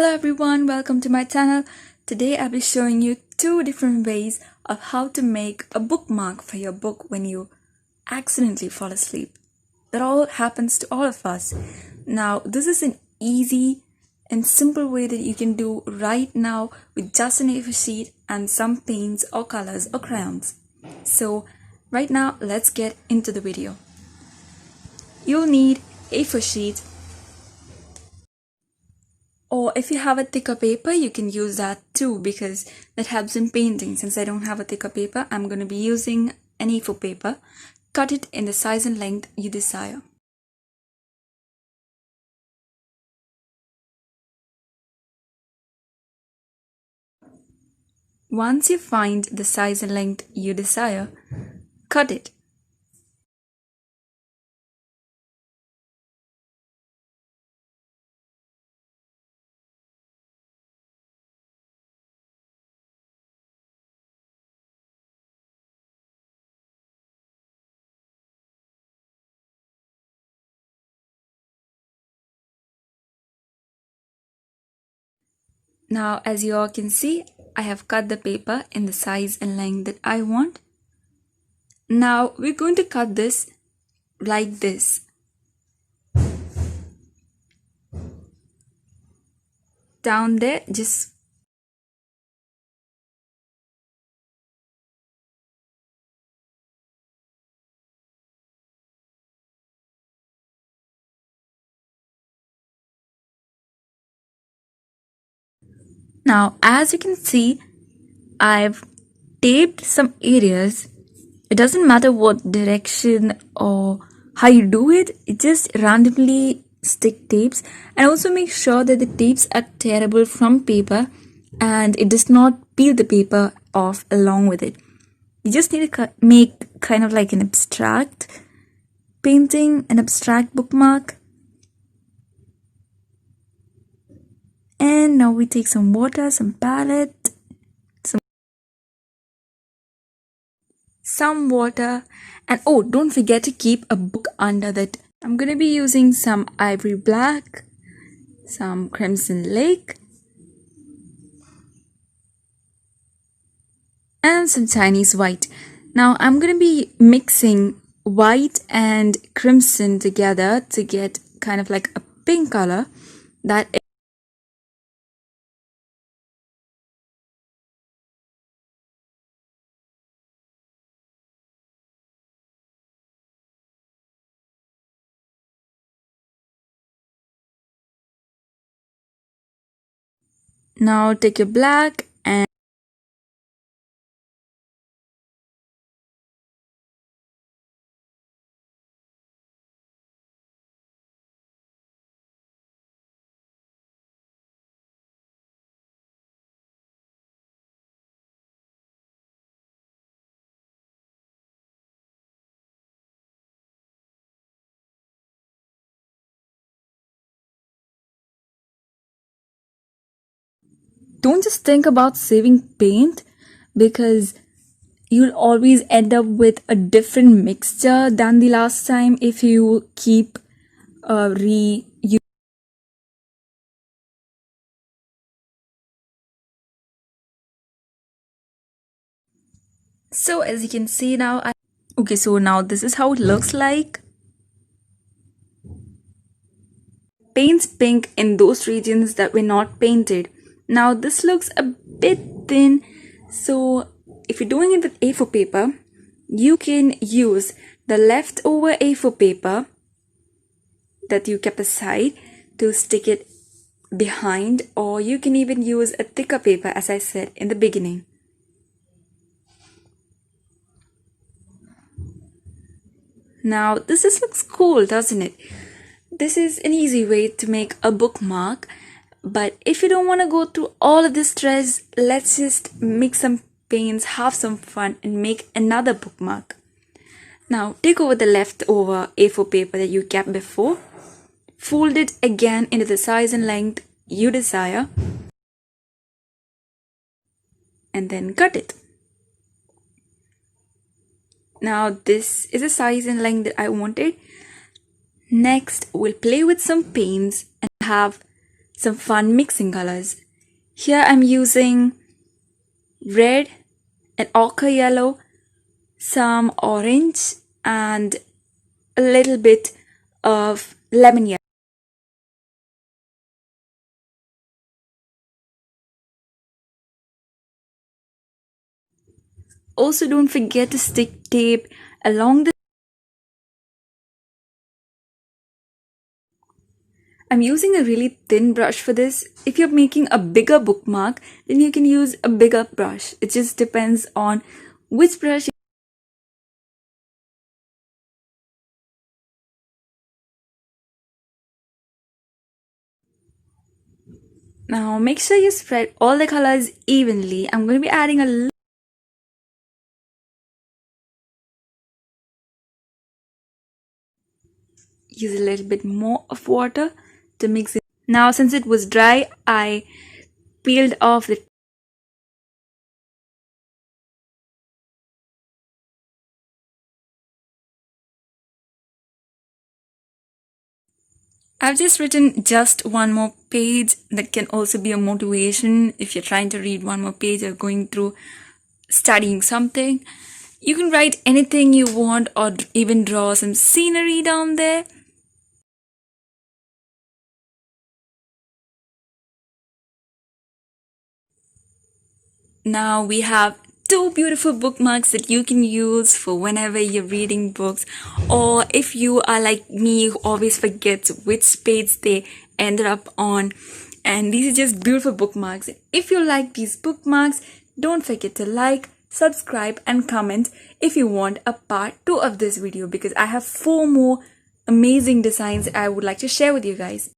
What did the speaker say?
Hello everyone, welcome to my channel. Today I'll be showing you two different ways of how to make a bookmark for your book when you accidentally fall asleep. That all happens to all of us. Now this is an easy and simple way that you can do right now with just an A4 sheet and some paints or colors or crayons. So right now let's get into the video. You'll need A4 sheet, or if you have a thicker paper, you can use that too because that helps in painting. Since I don't have a thicker paper, I'm going to be using an A4 paper. Cut it in the size and length you desire. Once you find the size and length you desire, cut it. Now, as you all can see, I have cut the paper in the size and length that I want. Now, we're going to cut this like this. Down there, just now, as you can see, I've taped some areas. It doesn't matter what direction or how you do it, it just randomly stick tapes, and also make sure that the tapes are tearable from paper and it does not peel the paper off along with it. You just need to make kind of like an abstract painting, an abstract bookmark. And now we take some water, some palette, some water, and oh, don't forget to keep a book under that. I'm going to be using some ivory black, some crimson lake, and some Chinese white. Now I'm going to be mixing white and crimson together to get kind of like a pink color that is. Now take your black and don't just think about saving paint, because you'll always end up with a different mixture than the last time if you keep reusing. So as you can see now, so now this is how it looks like. Paints pink in those regions that were not painted. Now this looks a bit thin, so if you're doing it with A4 paper, you can use the leftover A4 paper that you kept aside to stick it behind, or you can even use a thicker paper as I said in the beginning. Now this looks cool, doesn't it? This is an easy way to make a bookmark, but if you don't want to go through all of this stress, let's just mix some paints, have some fun, and make another bookmark. Now take over the leftover A4 paper that you kept before, fold it again into the size and length you desire, and then cut it. Now this is the size and length that I wanted. Next, we'll play with some paints and have some fun mixing colors. Here I'm using red and ochre yellow, some orange, and a little bit of lemon yellow. Also, don't forget to stick tape along the. I'm using a really thin brush for this. If you're making a bigger bookmark, then you can use a bigger brush. It just depends on which brush. Now make sure you spread all the colors evenly. I'm going to be adding use a little bit more of water to mix it. Now since it was dry, I peeled off the. I've just written just one more page. That can also be a motivation if you're trying to read one more page or going through studying something. You can write anything you want or even draw some scenery down there. Now we have two beautiful bookmarks that you can use for whenever you're reading books, or if you are like me who always forgets which page they ended up on. And these are just beautiful bookmarks. If you like these bookmarks, don't forget to like, subscribe and comment if you want a part 2 of this video, because I have 4 more amazing designs I would like to share with you guys.